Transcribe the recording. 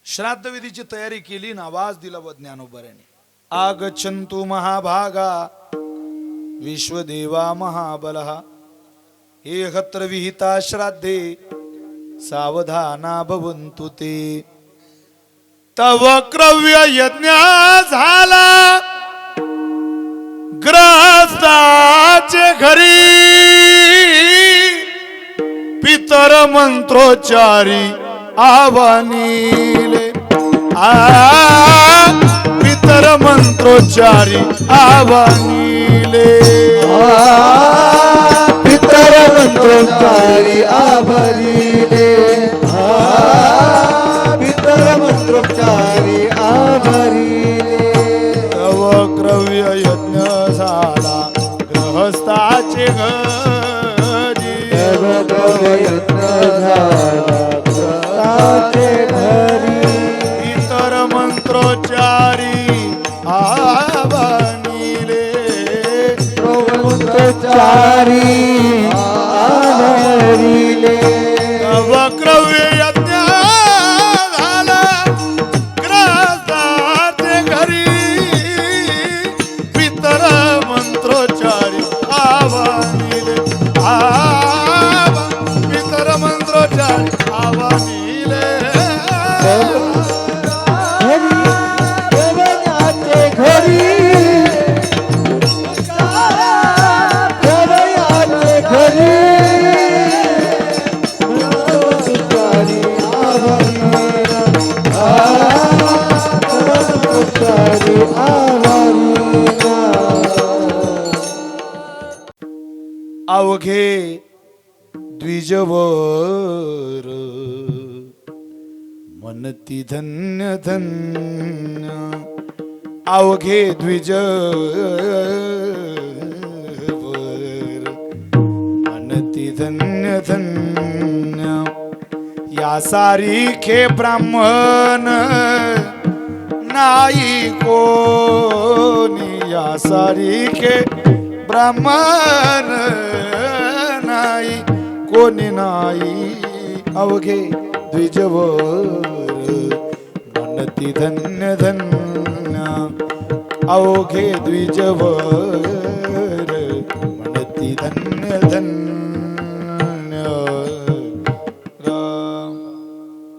श्राद्ध विधीची तयारी केली ना आवाज दिला व ज्ञानोबऱ्याने आगच्छन्तु महाभागा विश्वदेवा महाबलः एकत्र विहिता श्राद्धे सावधाना भवन्तु ते तव क्रव्य यज्ञ झाला ग्रहस्थाचे घरी पितर मंत्रोच्चारी आवानिले पितर मंत्रोच्चारी आवानिले पितर मंत्रोच्चारी आवानिले पितर मंत्रोच्चारी आवानिले तव क्रव्य यज्ञ झाला ग्रहस्थाचे घरी इतर मंत्रोच्चारी आवानिले मंत्रोच्चारी आवानिले वक्रव्य यज्ञ झाला ग्रहस्थाचे घरी पितर मंत्रोच्चारी आवानिले पितर मंत्रोच्चारी आवानिले अवघे द्विजवर मनती धन्य धन्य अवघे द्विजवर मनती धन्य धन्य या सारीखे ब्राह्मण नाही कोणी या सारीखे ब्राह्मण नाही कोणी नाही अवघे द्विजवर मनती धन्य धन्य अवघे द्विजवर